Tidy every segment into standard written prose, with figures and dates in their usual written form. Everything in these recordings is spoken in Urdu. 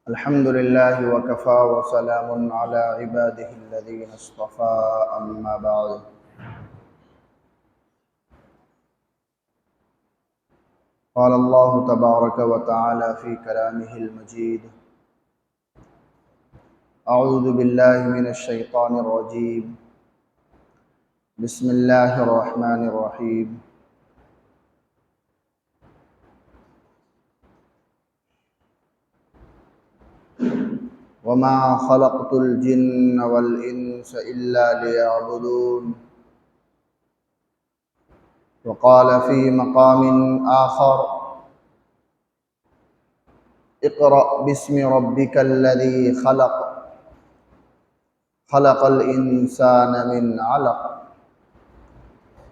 الحمد لله وكفى وسلام على عباده الذين اصطفى أما بعد قال الله تبارك وتعالى في كلامه المجيد أعوذ بالله من الشيطان الرجيم بسم الله الرحمن الرحيم وما خلقت الجن والإنس إلا ليعبدون وقال في مقام آخر اقرأ باسم ربك الذي خلق خلق الإنسان من علق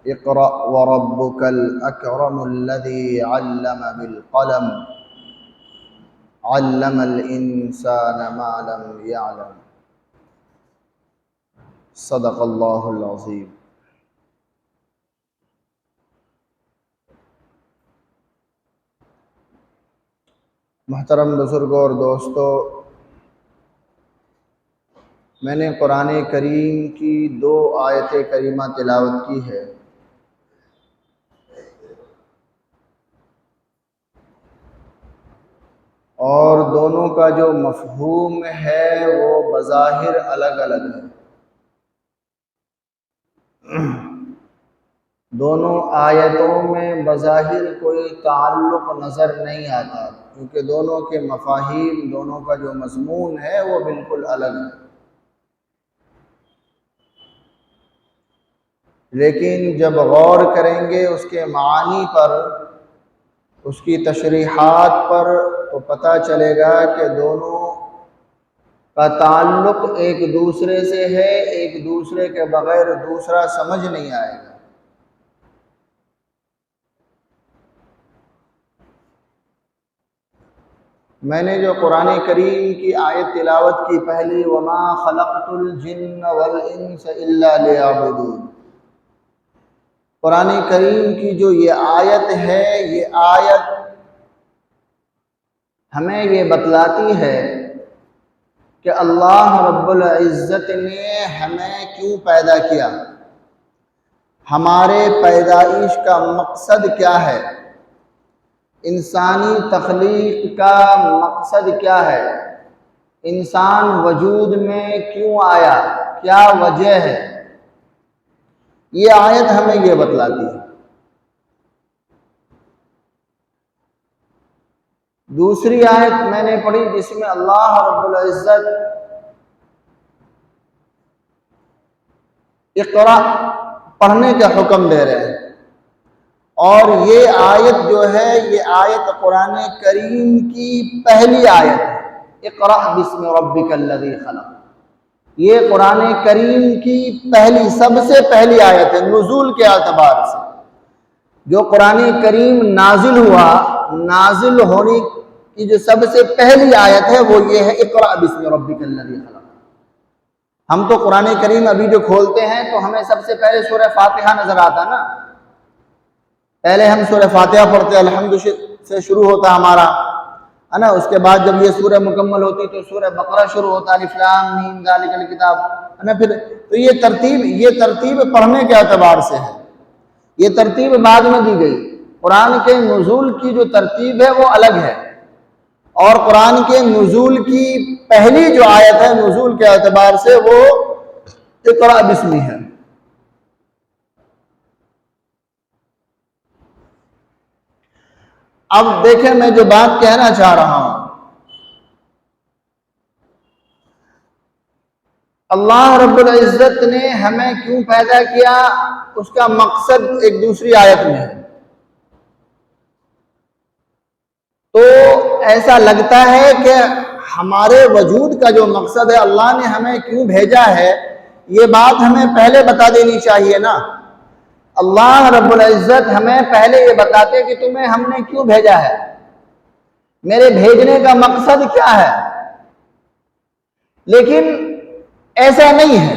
اقرأ وربك الأكرم الذي علم بالقلم علم الإنسان ما لم يعلم صدق اللہ العظیم۔ محترم بزرگوں اور دوستو، میں نے قرآن کریم کی 2 آیت کریمہ تلاوت کی ہے۔ اور دونوں کا جو مفہوم ہے وہ بظاہر الگ الگ ہے۔ دونوں آیتوں میں بظاہر کوئی تعلق نظر نہیں آتا، کیونکہ دونوں کے مفاہیم، دونوں کا جو مضمون ہے وہ بالکل الگ ہے۔ لیکن جب غور کریں گے اس کے معانی پر، اس کی تشریحات پر، تو پتہ چلے گا کہ دونوں کا تعلق ایک دوسرے سے ہے، ایک دوسرے کے بغیر دوسرا سمجھ نہیں آئے گا۔ میں نے جو قرآن کریم کی آیت تلاوت کی پہلی، وَمَا خَلَقْتُ الْجِنَّ وَالْإِنسَ إِلَّا لِيَعْبُدُونَ، قرآن کریم کی جو یہ آیت ہے، یہ آیت ہمیں یہ بتلاتی ہے کہ اللہ رب العزت نے ہمیں کیوں پیدا کیا، ہمارے پیدائش کا مقصد کیا ہے، انسانی تخلیق کا مقصد کیا ہے، انسان وجود میں کیوں آیا، کیا وجہ ہے، یہ آیت ہمیں یہ بتلاتی ہے۔ دوسری آیت میں نے پڑھی جس میں اللہ رب العزت اقرأ پڑھنے کا حکم دے رہے ہیں، اور یہ آیت جو ہے یہ آیت قرآن کریم کی پہلی آیت ہے۔ اقرأ باسم ربک الذی خلق، یہ قرآن کریم کی پہلی، سب سے پہلی آیت ہے نزول کے اعتبار سے۔ جو قرآن کریم نازل ہوا، نازل ہونے کی جو سب سے پہلی آیت ہے وہ یہ ہے اقرأ باسم ربک الذی خلق۔ ہم تو قرآن کریم ابھی جو کھولتے ہیں تو ہمیں سب سے پہلے سورہ فاتحہ نظر آتا نا، پہلے ہم سورہ فاتحہ پڑھتے، الحمد سے شروع ہوتا ہمارا، ہے نا۔ اس کے بعد جب یہ سورہ مکمل ہوتی تو سورہ بقرہ شروع ہوتا، الف لام میم ذالک الکتاب، ہے نا۔ پھر تو یہ ترتیب پڑھنے کے اعتبار سے ہے، یہ ترتیب بعد میں دی گئی۔ قرآن کے نزول کی جو ترتیب ہے وہ الگ ہے، اور قرآن کے نزول کی پہلی جو آیت ہے نزول کے اعتبار سے وہ اقرأ بسمی ہے۔ اب دیکھیں میں جو بات کہنا چاہ رہا ہوں، اللہ رب العزت نے ہمیں کیوں پیدا کیا، اس کا مقصد ایک دوسری آیت میں ہے۔ تو ایسا لگتا ہے کہ ہمارے وجود کا جو مقصد ہے، اللہ نے ہمیں کیوں بھیجا ہے، یہ بات ہمیں پہلے بتا دینی چاہیے نا۔ اللہ رب العزت ہمیں پہلے یہ بتاتے کہ تمہیں ہم نے کیوں بھیجا ہے، میرے بھیجنے کا مقصد کیا ہے۔ لیکن ایسا نہیں ہے،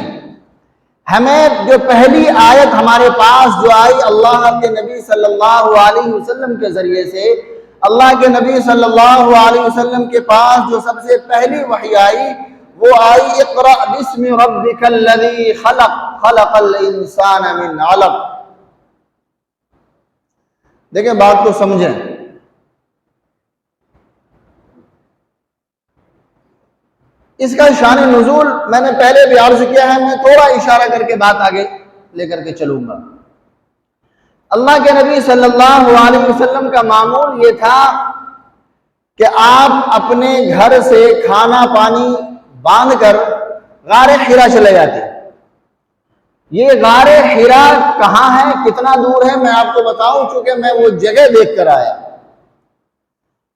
ہمیں جو پہلی آیت ہمارے پاس جو آئی اللہ کے نبی صلی اللہ علیہ وسلم کے ذریعے سے، اللہ کے نبی صلی اللہ علیہ وسلم کے پاس جو سب سے پہلی وحی آئی وہ آئی اقرأ بسم ربک الذی خلق خلق الانسان من علق۔ دیکھیں بات کو سمجھیں، اس کا شان نزول میں نے پہلے بھی عرض کیا ہے، میں تھوڑا اشارہ کر کے بات آگے لے کر کے چلوں گا۔ اللہ کے نبی صلی اللہ علیہ وسلم کا معمول یہ تھا کہ آپ اپنے گھر سے کھانا پانی باندھ کر غار حرا چلے جاتے۔ یہ غار حرا کہاں ہے، کتنا دور ہے، میں آپ کو بتاؤں چونکہ میں وہ جگہ دیکھ کر آیا۔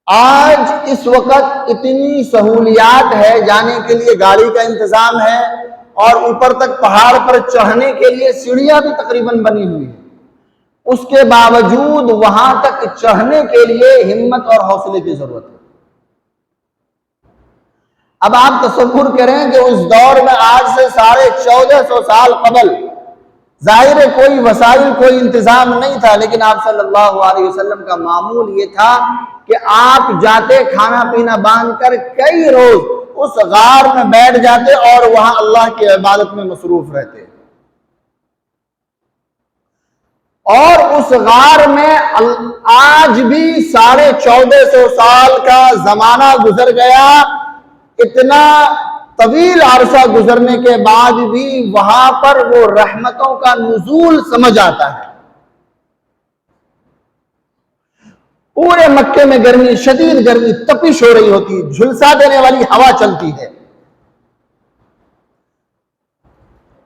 آج اس وقت اتنی سہولیات ہے، جانے کے لیے گاڑی کا انتظام ہے اور اوپر تک پہاڑ پر چڑھنے کے لیے سیڑھیاں بھی تقریباً بنی ہوئی ہیں، اس کے باوجود وہاں تک چڑھنے کے لیے ہمت اور حوصلے کی ضرورت ہے۔ اب آپ تصور کریں کہ اس دور میں آج سے 1450 سال قبل ظاہر ہے کوئی وسائل کوئی انتظام نہیں تھا، لیکن آپ صلی اللہ علیہ وسلم کا معمول یہ تھا کہ آپ جاتے کھانا پینا باندھ کر کئی روز اس غار میں بیٹھ جاتے اور وہاں اللہ کی عبادت میں مصروف رہتے، اور اس غار میں آج بھی 1450 سال کا زمانہ گزر گیا، اتنا طویل عرصہ گزرنے کے بعد بھی وہاں پر وہ رحمتوں کا نزول سمجھ آتا ہے۔ پورے مکے میں گرمی، شدید گرمی، تپش ہو رہی ہوتی، جھلسا دینے والی ہوا چلتی ہے۔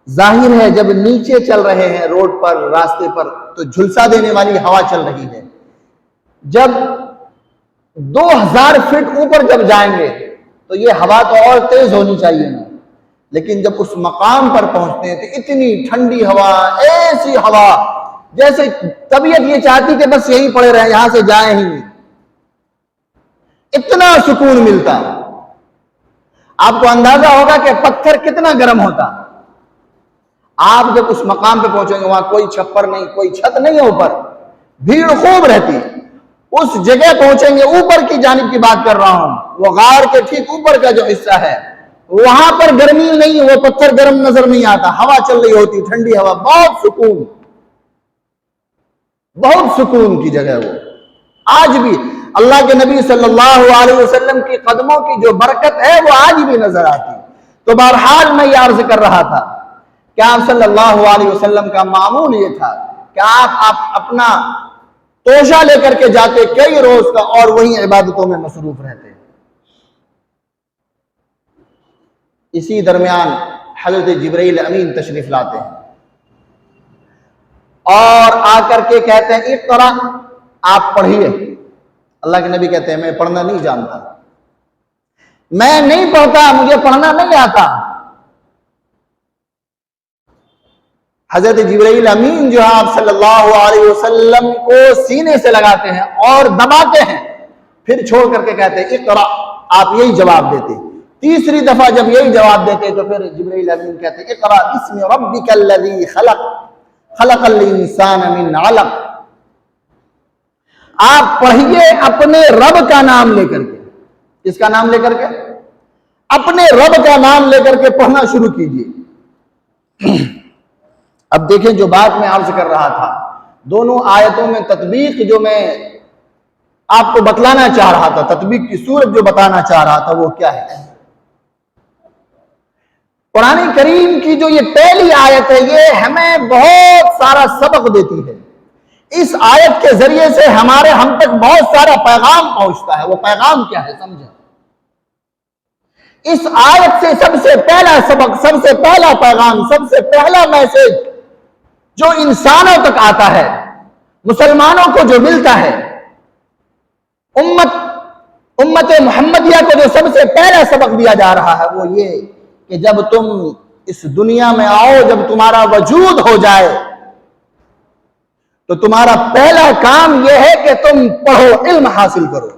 ظاہر ہے جب نیچے چل رہے ہیں روڈ پر راستے پر تو جھلسا دینے والی ہوا چل رہی ہے، جب 2000 فٹ اوپر جب جائیں گے تو یہ ہوا تو اور تیز ہونی چاہیے نا، لیکن جب اس مقام پر پہنچتے ہیں تو اتنی ٹھنڈی ہوا، ایسی ہوا جیسے طبیعت یہ چاہتی کہ بس یہیں پڑے رہیں، یہاں سے جائیں ہی نہیں، اتنا سکون ملتا۔ آپ کو اندازہ ہوگا کہ پتھر کتنا گرم ہوتا۔ آپ جب اس مقام پہ پہنچیں گے وہاں کوئی چھپر نہیں، کوئی چھت نہیں ہے، اوپر بھیڑ خوب رہتی۔ اس جگہ پہنچیں گے، اوپر کی جانب کی بات کر رہا ہوں، وہ غار کے ٹھیک اوپر کا جو حصہ ہے وہاں پر گرمی نہیں، وہ پتھر گرم نظر نہیں آتا، ہوا چل رہی ہوتی، ٹھنڈی ہوا، بہت سکون کی جگہ وہ۔ آج بھی اللہ کے نبی صلی اللہ علیہ وسلم کی قدموں کی جو برکت ہے وہ آج بھی نظر آتی۔ تو بہرحال میں یہ عرض کر رہا تھا کہ آپ صلی اللہ علیہ وسلم کا معمول یہ تھا کہ آپ اپنا توشہ لے کر کے جاتے کئی روز کا اور وہی عبادتوں میں مصروف رہتے۔ اسی درمیان حضرت جبرائیل امین تشریف لاتے ہیں اور آ کر کے کہتے ہیں اقرأ، آپ پڑھیے۔ اللہ کے نبی کہتے ہیں میں پڑھنا نہیں جانتا، میں نہیں پڑھتا، مجھے پڑھنا نہیں آتا۔ حضرت جبرائیل امین جو آپ صلی اللہ علیہ وسلم کو سینے سے لگاتے ہیں اور دباتے ہیں، پھر چھوڑ کر کے کہتے ہیں اقرأ، آپ یہی جواب دیتے۔ تیسری دفعہ جب یہی جواب دیتے تو پھر جبرائیل امین کہتے ہیں اقرأ بسم ربک الذی خلق خلق الانسان من علق، آپ پڑھیے اپنے رب کا نام لے کر کے۔ کس کا نام لے کر کے؟ اپنے رب کا نام لے کر کے پڑھنا شروع کیجیے۔ اب دیکھیں جو بات میں عرض کر رہا تھا، دونوں آیتوں میں تطبیق جو میں آپ کو بتلانا چاہ رہا تھا، تطبیق کی صورت جو بتانا چاہ رہا تھا وہ کیا ہے؟ قرآن کریم کی جو یہ پہلی آیت ہے یہ ہمیں بہت سارا سبق دیتی ہے۔ اس آیت کے ذریعے سے ہم تک بہت سارا پیغام پہنچتا ہے۔ وہ پیغام کیا ہے سمجھیں؟ اس آیت سے سب سے پہلا سبق، سب سے پہلا پیغام، سب سے پہلا میسج جو انسانوں تک آتا ہے، مسلمانوں کو جو ملتا ہے، امت محمدیہ کو جو سب سے پہلا سبق دیا جا رہا ہے وہ یہ کہ جب تم اس دنیا میں آؤ، جب تمہارا وجود ہو جائے تو تمہارا پہلا کام یہ ہے کہ تم پڑھو، علم حاصل کرو۔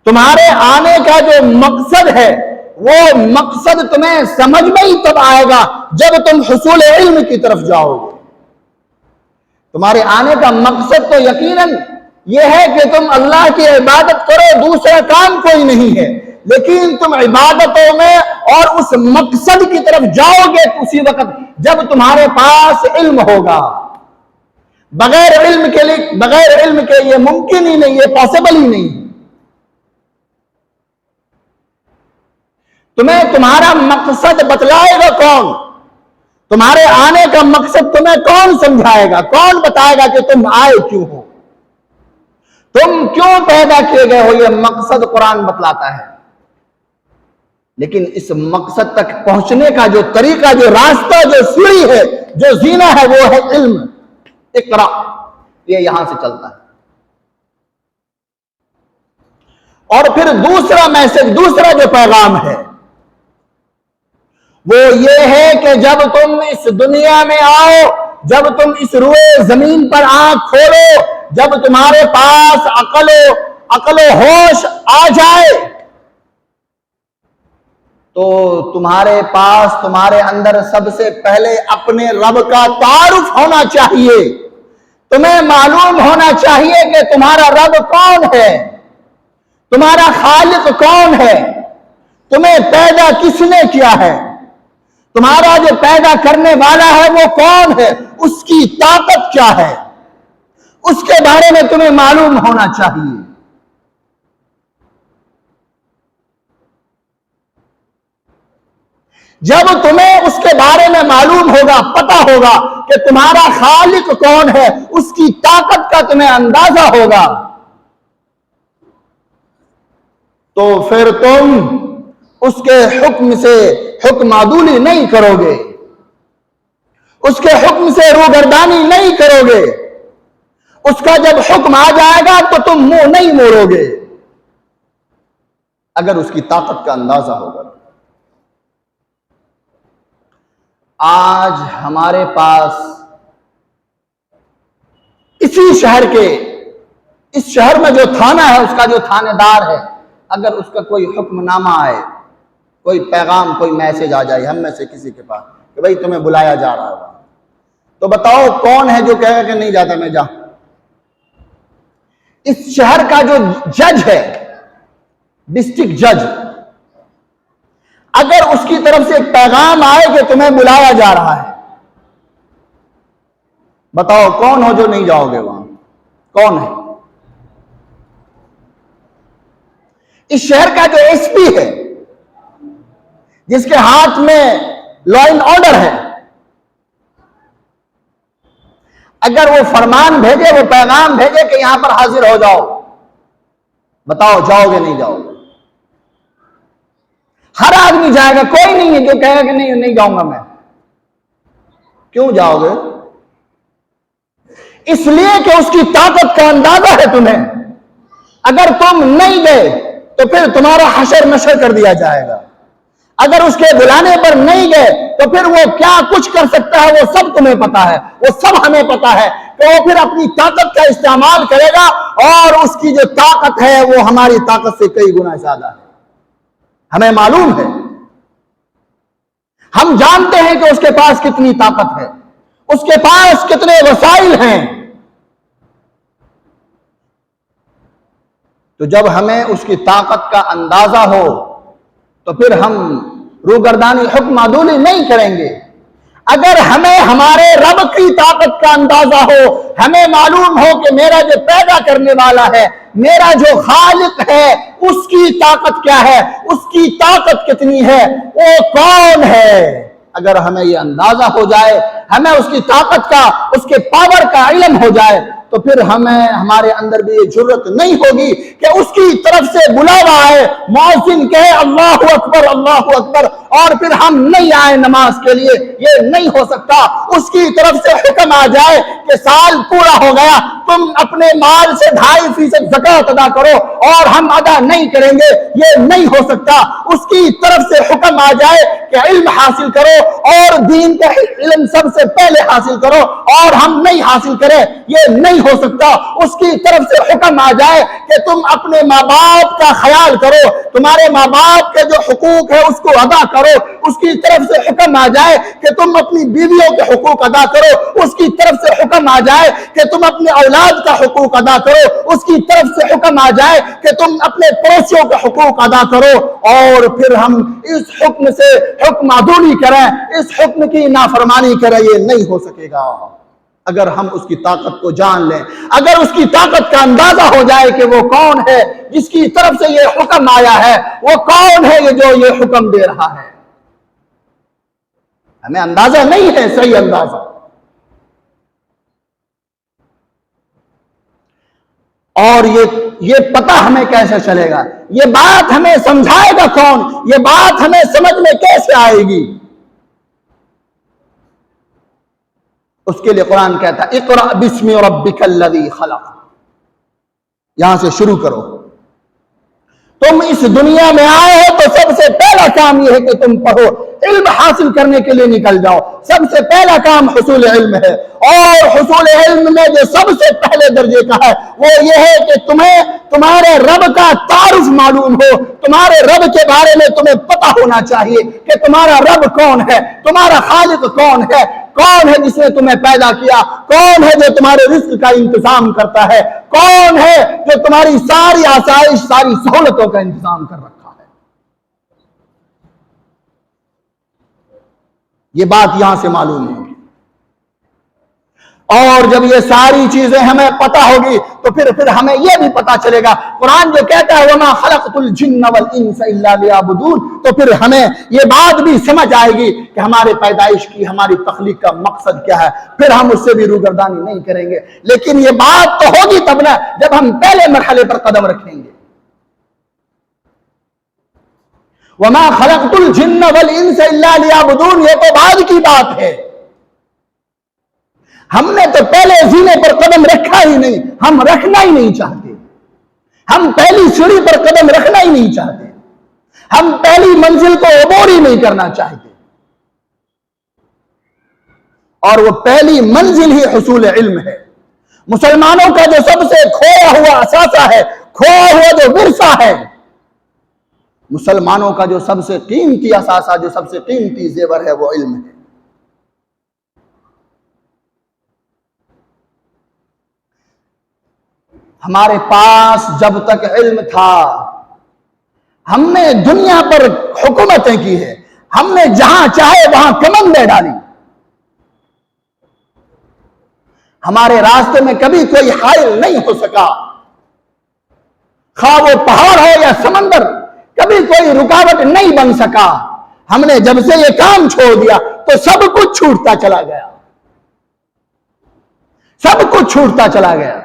تمہارے آنے کا جو مقصد ہے وہ مقصد تمہیں سمجھ میں ہی تب آئے گا جب تم حصول علم کی طرف جاؤ گے۔ تمہارے آنے کا مقصد تو یقیناً یہ ہے کہ تم اللہ کی عبادت کرو، دوسرا کام کوئی نہیں ہے، لیکن تم عبادتوں میں اور اس مقصد کی طرف جاؤ گے اسی وقت جب تمہارے پاس علم ہوگا۔ بغیر علم کے یہ ممکن ہی نہیں، یہ پاسبل ہی نہیں۔ تمہیں تمہارا مقصد بتلائے گا کون؟ تمہارے آنے کا مقصد تمہیں کون سمجھائے گا؟ کون بتائے گا کہ تم آئے کیوں ہو؟ تم کیوں پیدا کیے گئے ہو؟ یہ مقصد قرآن بتلاتا ہے، لیکن اس مقصد تک پہنچنے کا جو طریقہ، جو راستہ، جو سیڑھی ہے، جو زینہ ہے، وہ ہے علم۔ اقرا، یہ یہاں سے چلتا ہے۔ اور پھر دوسرا میسج، دوسرا جو پیغام ہے وہ یہ ہے کہ جب تم اس دنیا میں آؤ، جب تم اس روئے زمین پر آنکھ کھولو، جب تمہارے پاس عقل و ہوش آ جائے، تو تمہارے پاس، تمہارے اندر سب سے پہلے اپنے رب کا تعارف ہونا چاہیے۔ تمہیں معلوم ہونا چاہیے کہ تمہارا رب کون ہے، تمہارا خالق کون ہے، تمہیں پیدا کس نے کیا ہے، تمہارا جو پیدا کرنے والا ہے وہ کون ہے، اس کی طاقت کیا ہے، اس کے بارے میں تمہیں معلوم ہونا چاہیے۔ جب تمہیں اس کے بارے میں معلوم ہوگا، پتہ ہوگا کہ تمہارا خالق کون ہے، اس کی طاقت کا تمہیں اندازہ ہوگا، تو پھر تم اس کے حکم سے حکم عدولی نہیں کرو گے، اس کے حکم سے روگردانی نہیں کرو گے۔ اس کا جب حکم آ جائے گا تو تم منہ نہیں موڑو گے، اگر اس کی طاقت کا اندازہ ہوگا۔ آج ہمارے پاس اسی شہر کے، اس شہر میں جو تھانہ ہے، اس کا جو تھانے دار ہے، اگر اس کا کوئی حکم نامہ آئے، کوئی پیغام، کوئی میسج آ جائے ہم میں سے کسی کے پاس کہ بھائی تمہیں بلایا جا رہا ہے، تو بتاؤ کون ہے جو کہے گا کہ نہیں جاتا میں جا؟ اس شہر کا جو جج ہے، ڈسٹرکٹ جج، اگر اس کی طرف سے ایک پیغام آئے کہ تمہیں بلایا جا رہا ہے، بتاؤ کون ہو جو نہیں جاؤ گے وہاں؟ کون ہے؟ اس شہر کا جو ایس پی ہے، جس کے ہاتھ میں لا اینڈ آرڈر ہے، اگر وہ فرمان بھیجے، وہ پیغام بھیجے کہ یہاں پر حاضر ہو جاؤ، بتاؤ جاؤ گے نہیں جاؤ گے؟ ہر آدمی جائے گا، کوئی نہیں ہے جو کہے گا کہ نہیں جاؤں گا میں۔ کیوں جاؤ گے؟ اس لیے کہ اس کی طاقت کا اندازہ ہے تمہیں۔ اگر تم نہیں گئے تو پھر تمہارا حشر نشر کر دیا جائے گا۔ اگر اس کے بلانے پر نہیں گئے تو پھر وہ کیا کچھ کر سکتا ہے وہ سب تمہیں پتا ہے، وہ سب ہمیں پتا ہے کہ وہ پھر اپنی طاقت کا استعمال کرے گا، اور اس کی جو طاقت ہے وہ ہماری طاقت سے کئی گنا زیادہ ہے۔ ہمیں معلوم ہے، ہم جانتے ہیں کہ اس کے پاس کتنی طاقت ہے، اس کے پاس کتنے وسائل ہیں۔ تو جب ہمیں اس کی طاقت کا اندازہ ہو تو پھر ہم روگردانی حکم عدولی نہیں کریں گے۔ اگر ہمیں ہمارے رب کی طاقت کا اندازہ ہو، ہمیں معلوم ہو کہ میرا جو پیدا کرنے والا ہے، میرا جو خالق ہے، اس کی طاقت کیا ہے، اس کی طاقت کتنی ہے، وہ کون ہے، اگر ہمیں یہ اندازہ ہو جائے، ہمیں اس کی طاقت کا، اس کے پاور کا علم ہو جائے، تو پھر ہمارے اندر بھی یہ جرت نہیں ہوگی کہ اس کی طرف سے بلاوا آئے، مؤذن کہے اللہ اکبر اللہ اکبر، اور پھر ہم نہیں آئے نماز کے لیے۔ یہ نہیں ہو سکتا۔ اس کی طرف سے حکم آ جائے کہ سال پورا ہو گیا، تم اپنے مال سے 2.5% زکوٰۃ ادا کرو، اور ہم ادا نہیں کریں گے، یہ نہیں ہو سکتا۔ اس کی طرف سے حکم آ جائے کہ علم حاصل کرو، اور دین کا علم سب سے پہلے حاصل کرو، اور ہم نہیں حاصل کریں، یہ نہیں ہو سکتا اس کی طرف سے حکم آ جائے کہ تم اپنے ماں باپ کا خیال کرو، تمہارے ماں باپ کے جو حقوق ہے اس کو ادا کرو، اس کی طرف سے حکم آ جائے کہ تم اپنی بیویوں کے حقوق ادا کرو، اس کی طرف سے حکم آ جائے کہ تم اپنے اولاد کا حقوق ادا کرو، اس کی طرف سے حکم آ جائے کہ تم اپنے پڑوسیوں کے حقوق ادا کرو، اور پھر ہم اس حکم سے حکم عدولی کریں، اس حکم کی نافرمانی کریں، یہ نہیں ہو سکے گا اگر ہم اس کی طاقت کو جان لیں، اگر اس کی طاقت کا اندازہ ہو جائے کہ وہ کون ہے جس کی طرف سے یہ حکم آیا ہے، وہ کون ہے جو یہ حکم دے رہا ہے۔ ہمیں اندازہ نہیں ہے صحیح اندازہ، اور یہ پتہ ہمیں کیسے چلے گا، یہ بات ہمیں سمجھائے گا کون، یہ بات ہمیں سمجھ میں کیسے آئے گی؟ اس کے لیے قرآن کہتا ہے اقرأ بسم ربک الذی خلق، یہاں سے شروع کرو۔ تم اس دنیا میں آئے ہو تو سب سے پہلا کام یہ ہے کہ تم پڑھو، علم حاصل کرنے کے لیے نکل جاؤ، سب سے پہلا کام حصول علم ہے، اور حصول علم میں جو سب سے پہلے درجے کا ہے وہ یہ ہے کہ تمہیں تمہارے رب کا تعارف معلوم ہو، تمہارے رب کے بارے میں تمہیں پتہ ہونا چاہیے کہ تمہارا رب کون ہے، تمہارا خالق کون ہے، کون ہے جس نے تمہیں پیدا کیا، کون ہے جو تمہارے رزق کا انتظام کرتا ہے، کون ہے جو تمہاری ساری آسائش، ساری سہولتوں کا انتظام کر رکھا ہے۔ یہ بات یہاں سے معلوم ہوگی، اور جب یہ ساری چیزیں ہمیں پتہ ہوگی تو پھر ہمیں یہ بھی پتہ چلے گا، قرآن جو کہتا ہے وَمَا خَلَقْتُ الْجِنَّ وَالْإِنسَ إِلَّا لِيَعْبُدُونَ، تو پھر ہمیں یہ بات بھی سمجھ آئے گی کہ ہمارے پیدائش کی، ہماری تخلیق کا مقصد کیا ہے، پھر ہم اس سے بھی روگردانی نہیں کریں گے۔ لیکن یہ بات تو ہوگی تب نا جب ہم پہلے مرحلے پر قدم رکھیں گے۔ وَمَا خَلَقْتُ الْجِنَّ وَالْإِنسَ إِلَّا لِيَعْبُدُونَ، یہ تو بعد کی بات ہے، ہم نے تو پہلے زینے پر قدم رکھا ہی نہیں، ہم رکھنا ہی نہیں چاہتے، ہم پہلی سیڑھی پر قدم رکھنا ہی نہیں چاہتے، ہم پہلی منزل کو عبور ہی نہیں کرنا چاہتے، اور وہ پہلی منزل ہی حصول علم ہے۔ مسلمانوں کا جو سب سے کھویا ہوا اثاثہ ہے، کھویا ہوا جو ورثہ ہے، مسلمانوں کا جو سب سے قیمتی اثاثہ، جو سب سے قیمتی زیور ہے، وہ علم ہے۔ ہمارے پاس جب تک علم تھا ہم نے دنیا پر حکومتیں کی ہے، ہم نے جہاں چاہے وہاں کمندیں ڈالی، ہمارے راستے میں کبھی کوئی حائل نہیں ہو سکا، خواہ وہ پہاڑ ہو یا سمندر، کبھی کوئی رکاوٹ نہیں بن سکا۔ ہم نے جب سے یہ کام چھوڑ دیا تو سب کچھ چھوٹتا چلا گیا، سب کچھ چھوٹتا چلا گیا۔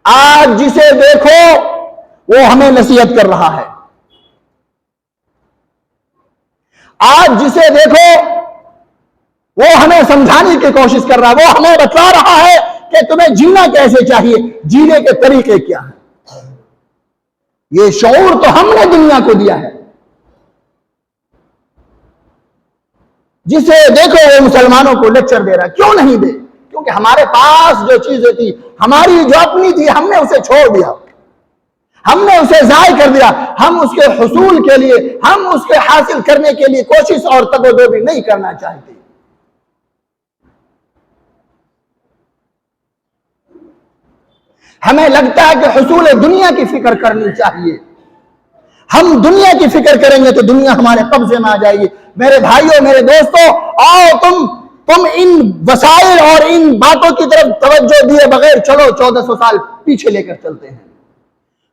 آج جسے دیکھو وہ ہمیں نصیحت کر رہا ہے، آج جسے دیکھو وہ ہمیں سمجھانے کی کوشش کر رہا ہے، وہ ہمیں بتلا رہا ہے کہ تمہیں جینا کیسے چاہیے، جینے کے طریقے کیا ہیں۔ یہ شعور تو ہم نے دنیا کو دیا ہے، جسے دیکھو وہ مسلمانوں کو لیکچر دے رہا ہے۔ کیوں نہیں دے؟ کیونکہ ہمارے پاس جو چیزیں تھی، ہماری جو اپنی تھی، ہم نے اسے چھوڑ دیا، ہم نے اسے ضائع کر دیا، ہم اس کے حصول کے لیے، ہم اس کے حاصل کرنے کے لیے کوشش اور تگودو بھی نہیں کرنا چاہتے۔ ہمیں لگتا ہے کہ حصول دنیا کی فکر کرنی چاہیے، ہم دنیا کی فکر کریں گے تو دنیا ہمارے قبضے میں آ جائے گی۔ میرے بھائیوں، میرے دوستوں، آؤ تم ان وسائل اور ان باتوں کی طرف توجہ دیے بغیر چلو 1400 سال پیچھے لے کر چلتے ہیں۔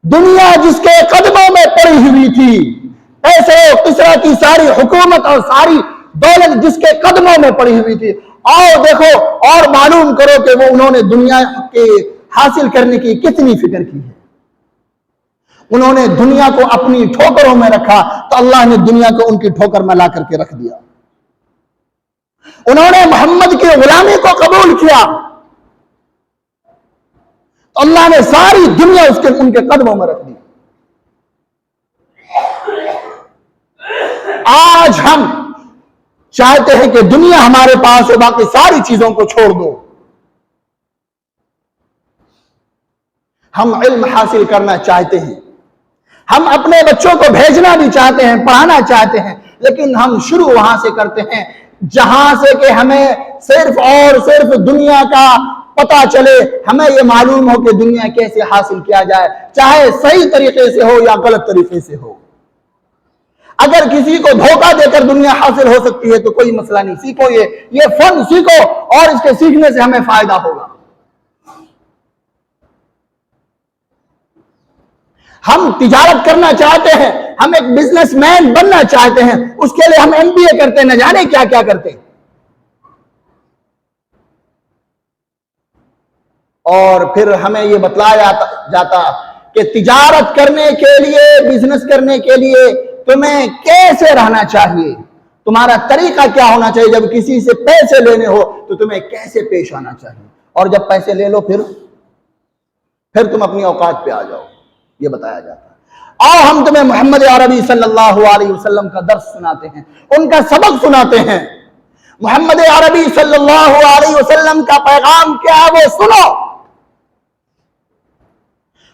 دنیا جس کے قدموں میں پڑی ہوئی تھی، ایسے کسرا کی ساری حکومت اور ساری دولت جس کے قدموں میں پڑی ہوئی تھی، آؤ دیکھو اور معلوم کرو کہ وہ انہوں نے دنیا کے حاصل کرنے کی کتنی فکر کی ہے۔ انہوں نے دنیا کو اپنی ٹھوکروں میں رکھا تو اللہ نے دنیا کو ان کی ٹھوکر میں لا کر کے رکھ دیا۔ انہوں نے محمد کی غلامی کو قبول کیا تو اللہ نے ساری دنیا ان کے قدموں میں رکھ دی۔ آج ہم چاہتے ہیں کہ دنیا ہمارے پاس ہو، باقی ساری چیزوں کو چھوڑ دو، ہم علم حاصل کرنا چاہتے ہیں، ہم اپنے بچوں کو بھیجنا بھی چاہتے ہیں، پڑھانا چاہتے ہیں، لیکن ہم شروع وہاں سے کرتے ہیں جہاں سے کہ ہمیں صرف اور صرف دنیا کا پتہ چلے، ہمیں یہ معلوم ہو کہ دنیا کیسے حاصل کیا جائے، چاہے صحیح طریقے سے ہو یا غلط طریقے سے ہو۔ اگر کسی کو دھوکہ دے کر دنیا حاصل ہو سکتی ہے تو کوئی مسئلہ نہیں، سیکھو یہ فن سیکھو اور اس کے سیکھنے سے ہمیں فائدہ ہوگا۔ ہم تجارت کرنا چاہتے ہیں، ہم ایک بزنس مین بننا چاہتے ہیں، اس کے لیے ہم MBA کرتے ہیں، نہ جانے کیا کیا کرتے ہیں، اور پھر ہمیں یہ بتلایا جاتا کہ تجارت کرنے کے لیے، بزنس کرنے کے لیے تمہیں کیسے رہنا چاہیے، تمہارا طریقہ کیا ہونا چاہیے، جب کسی سے پیسے لینے ہو تو تمہیں کیسے پیش آنا چاہیے، اور جب پیسے لے لو پھر تم اپنی اوقات پہ آ جاؤ، یہ بتایا جاتا ہے۔ اور ہم تمہیں محمد عربی صلی اللہ علیہ وسلم کا درس سناتے ہیں، ان کا سبق سناتے ہیں۔ محمد عربی صلی اللہ علیہ وسلم کا پیغام کیا ہے وہ سنو۔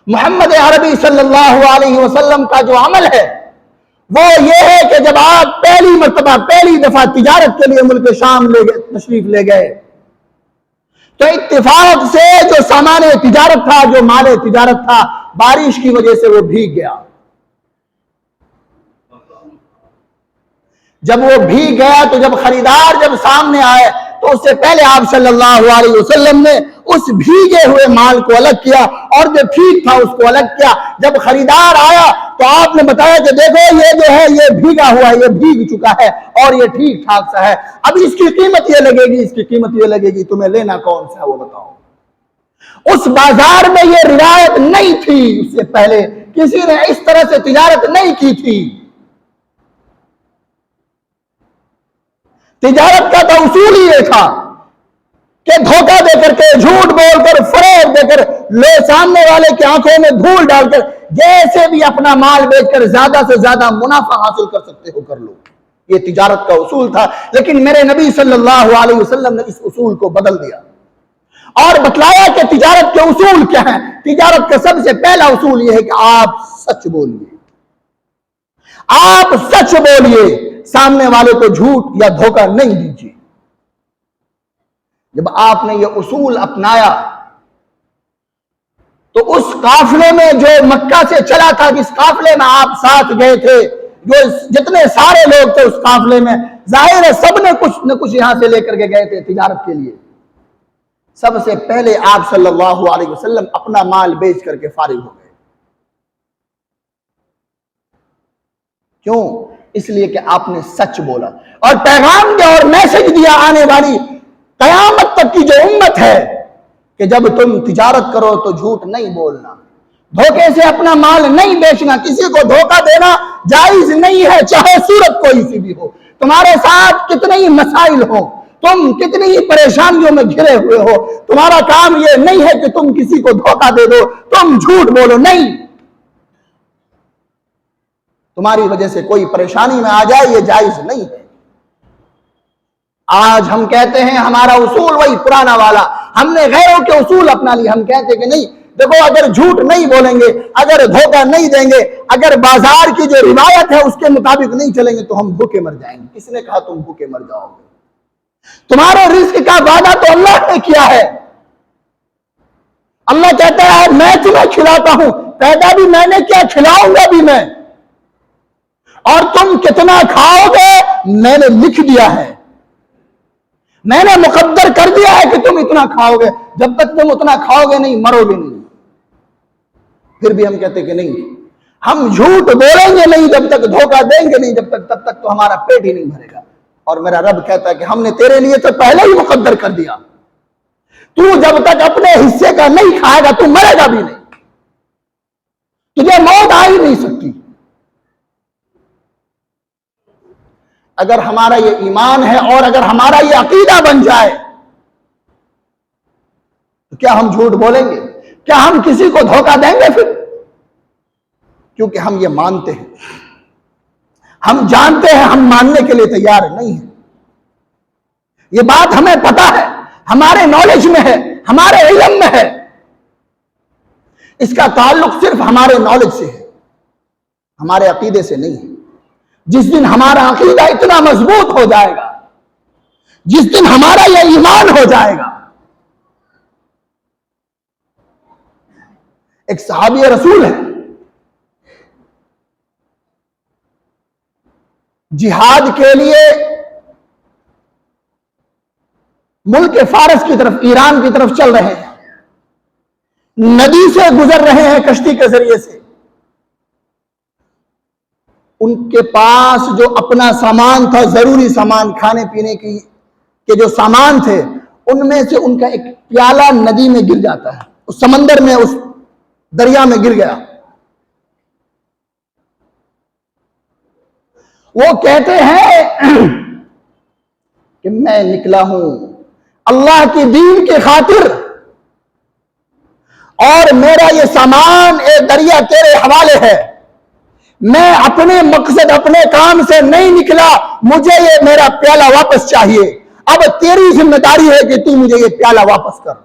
محمد عربی صلی اللہ علیہ وسلم کا جو عمل ہے وہ یہ ہے کہ جب آپ پہلی دفعہ تجارت کے لیے ملک شام تشریف لے گئے تو اتفاق سے جو سامان تجارت تھا، جو مال تجارت تھا، بارش کی وجہ سے وہ بھیگ گیا۔ جب وہ بھیگ گیا تو جب خریدار سامنے آئے تو اس سے پہلے آپ صلی اللہ علیہ وسلم نے اس بھیگے ہوئے مال کو الگ کیا اور جو ٹھیک تھا اس کو الگ کیا۔ جب خریدار آیا تو آپ نے بتایا کہ دیکھو یہ جو ہے یہ بھیگا ہوا ہے، یہ بھیگ چکا ہے اور یہ ٹھیک ٹھاک سا ہے، اب اس کی قیمت یہ لگے گی، اس کی قیمت یہ لگے گی، تمہیں لینا کون سا ہے وہ بتاؤ۔ اس بازار میں یہ روایت نہیں تھی، اس سے پہلے کسی نے اس طرح سے تجارت نہیں کی تھی۔ تجارت کا تو اصول ہی یہ تھا کہ دھوکہ دے کر کے، جھوٹ بول کر، فریب دے کر، سامنے والے کی آنکھوں میں دھول ڈال کر جیسے بھی اپنا مال بیچ کر زیادہ سے زیادہ منافع حاصل کر سکتے ہو کر لو، یہ تجارت کا اصول تھا۔ لیکن میرے نبی صلی اللہ علیہ وسلم نے اس اصول کو بدل دیا اور بتلایا کہ تجارت کے اصول کیا ہیں۔ تجارت کا سب سے پہلا اصول یہ ہے کہ آپ سچ بولیے، آپ سچ بولیے، سامنے والے کو جھوٹ یا دھوکہ نہیں دیجیے۔ جب آپ نے یہ اصول اپنایا تو اس قافلے میں جو مکہ سے چلا تھا، جس قافلے میں آپ ساتھ گئے تھے، جو جتنے سارے لوگ تھے اس قافلے میں، ظاہر ہے سب نے کچھ نہ کچھ یہاں سے لے کر کے گئے تھے تجارت کے لیے۔ سب سے پہلے آپ صلی اللہ علیہ وسلم اپنا مال بیچ کر کے فارغ ہو گئے۔ کیوں؟ اس لیے کہ آپ نے سچ بولا اور پیغام دیا اور میسج دیا آنے والی قیامت تک کی جو امت ہے کہ جب تم تجارت کرو تو جھوٹ نہیں بولنا، دھوکے سے اپنا مال نہیں بیچنا، کسی کو دھوکہ دینا جائز نہیں ہے، چاہے صورت کوئی سی بھی ہو، تمہارے ساتھ کتنے ہی مسائل ہو، تم کتنی ہی پریشانیوں میں گھرے ہوئے ہو، تمہارا کام یہ نہیں ہے کہ تم کسی کو دھوکہ دے دو، تم جھوٹ بولو، نہیں۔ تمہاری وجہ سے کوئی پریشانی میں آ جائے یہ جائز نہیں ہے۔ آج ہم کہتے ہیں ہمارا اصول وہی پرانا والا، ہم نے غیروں کے اصول اپنا لی، ہم کہتے کہ نہیں دیکھو اگر جھوٹ نہیں بولیں گے، اگر دھوکہ نہیں دیں گے، اگر بازار کی جو روایت ہے اس کے مطابق نہیں چلیں گے تو ہم بھوکے مر جائیں گے۔ کس نے کہا تم بھوکے مر جاؤ گے؟ تمہارے رزق کا وعدہ تو اللہ نے کیا ہے۔ اللہ کہتا ہے میں تمہیں کھلاتا ہوں، پیدا بھی میں نے کیا، کھلاؤں گا بھی میں، اور تم کتنا کھاؤ گے میں نے لکھ دیا ہے، میں نے مقدر کر دیا ہے کہ تم اتنا کھاؤ گے، جب تک تم اتنا کھاؤ گے نہیں مرو گے نہیں۔ پھر بھی ہم کہتے کہ نہیں، ہم جھوٹ بولیں گے نہیں جب تک، دھوکہ دیں گے نہیں جب تک، تب تک تو ہمارا پیٹ ہی نہیں بھرے گا۔ اور میرا رب کہتا ہے کہ ہم نے تیرے لیے تو پہلے ہی مقدر کر دیا، تو جب تک اپنے حصے کا نہیں کھائے گا تو مرے گا بھی نہیں، تجھے موت آ ہی نہیں سکتی۔ اگر ہمارا یہ ایمان ہے اور اگر ہمارا یہ عقیدہ بن جائے تو کیا ہم جھوٹ بولیں گے؟ کیا ہم کسی کو دھوکہ دیں گے پھر؟ کیونکہ ہم یہ مانتے ہیں، ہم جانتے ہیں، ہم ماننے کے لیے تیار نہیں ہیں۔ یہ بات ہمیں پتہ ہے، ہمارے نالج میں ہے، ہمارے علم میں ہے اس کا تعلق صرف ہمارے نالج سے ہے، ہمارے عقیدے سے نہیں ہے۔ جس دن ہمارا عقیدہ اتنا مضبوط ہو جائے گا، جس دن ہمارا یہ ایمان ہو جائے گا۔ ایک صحابی رسول ہے، جہاد کے لیے ملک فارس کی طرف، ایران کی طرف چل رہے ہیں، ندی سے گزر رہے ہیں کشتی کے ذریعے سے۔ ان کے پاس جو اپنا سامان تھا، ضروری سامان، کھانے پینے کے جو سامان تھے، ان میں سے ان کا ایک پیالہ ندی میں گر جاتا ہے، اس سمندر میں، اس دریا میں گر گیا۔ وہ کہتے ہیں کہ میں نکلا ہوں اللہ کی دین کے خاطر، اور میرا یہ سامان اے دریا تیرے حوالے ہے، میں اپنے مقصد، اپنے کام سے نہیں نکلا، مجھے یہ میرا پیالہ واپس چاہیے، اب تیری ذمہ داری ہے کہ تو مجھے یہ پیالہ واپس کر۔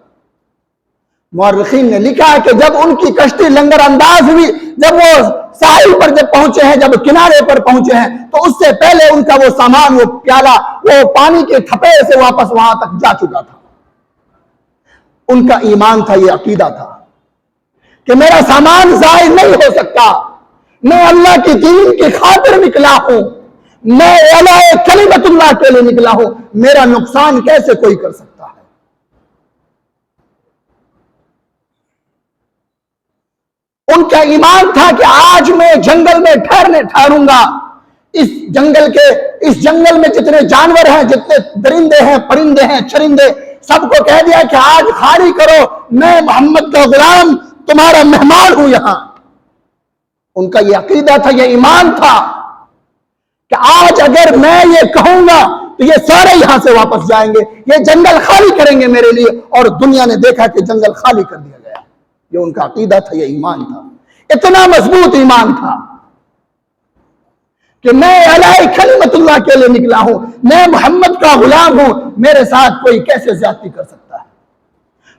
مورخین نے لکھا ہے کہ جب ان کی کشتی لنگر انداز ہوئی، جب وہ ساحل پر جب پہنچے ہیں، جب کنارے پر پہنچے ہیں، تو اس سے پہلے ان کا وہ سامان، وہ پیالہ، وہ پانی کے تھپے سے واپس وہاں تک جا چکا تھا۔ ان کا ایمان تھا، یہ عقیدہ تھا کہ میرا سامان ضائع نہیں ہو سکتا، میں اللہ کی دین کی خاطر نکلا ہوں، میں اعلیٰ کلمت اللہ کے لیے نکلا ہوں، میرا نقصان کیسے کوئی کر سکتا ہے؟ ان کا ایمان تھا کہ آج میں جنگل میں ٹھہروں گا، اس جنگل میں جتنے جانور ہیں، جتنے درندے ہیں، پرندے ہیں، چرندے، سب کو کہہ دیا کہ آج خالی کرو، میں محمد کا غلام، تمہارا مہمان ہوں یہاں۔ ان کا یہ عقیدہ تھا، یہ ایمان تھا کہ آج اگر میں یہ کہوں گا تو یہ سارے یہاں سے واپس جائیں گے، یہ جنگل خالی کریں گے میرے لیے، اور دنیا نے دیکھا کہ جنگل خالی کر دیا گیا۔ یہ ان کا عقیدہ تھا، یہ ایمان تھا، اتنا مضبوط ایمان تھا کہ میں اعلیٰ کلمت اللہ کے لیے نکلا ہوں، میں محمد کا غلام ہوں، میرے ساتھ کوئی کیسے زیادتی کر سکتا ہے،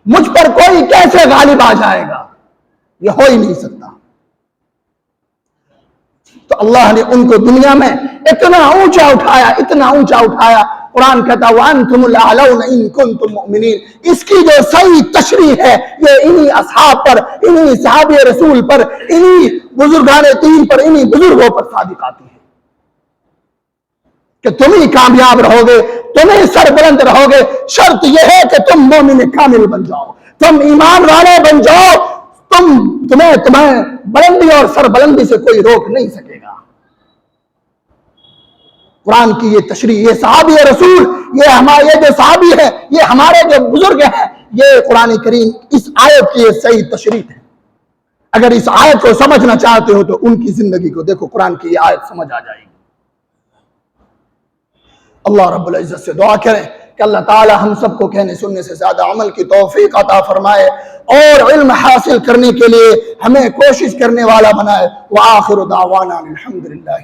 مجھ پر کوئی کیسے غالب آ جائے گا، یہ ہو ہی نہیں سکتا۔ تو اللہ نے ان کو دنیا میں اتنا اونچا اٹھایا، اتنا اونچا اٹھایا۔ قرآن کہتا وَأَنْتُمُ الْأَعْلَوْنَ إِن كُنتُم مُؤْمِنِينَ۔ اس کی جو صحیح تشریح ہے، یہ انہی اصحاب پر، انہی صحابہ رسول پر، انہی بزرگان دین پر، انہی بزرگوں پر صادق آتی ہے کہ تم ہی کامیاب رہو گے، تم ہی سربلند رہو گے۔ شرط یہ ہے کہ تم مومن کامل بن جاؤ، تم ایمان والے بن جاؤ، تمہیں بلندی اور سربلندی سے کوئی روک نہیں سکے گا۔ قرآن کی یہ تشریح، یہ صحابی رسول، یہ جو صحابی ہے، یہ ہمارے جو بزرگ ہیں، یہ قرآن کریم اس آیت کی یہ صحیح تشریح ہے۔ اگر اس آیت کو سمجھنا چاہتے ہو تو ان کی زندگی کو دیکھو، قرآن کی یہ آیت سمجھ آ جائے گی۔ اللہ رب العزت سے دعا کریں کہ اللہ تعالی ہم سب کو کہنے سننے سے زیادہ عمل کی توفیق عطا فرمائے، اور علم حاصل کرنے کے لیے ہمیں کوشش کرنے والا بنائے۔ وآخر دعوانا الحمدللہ۔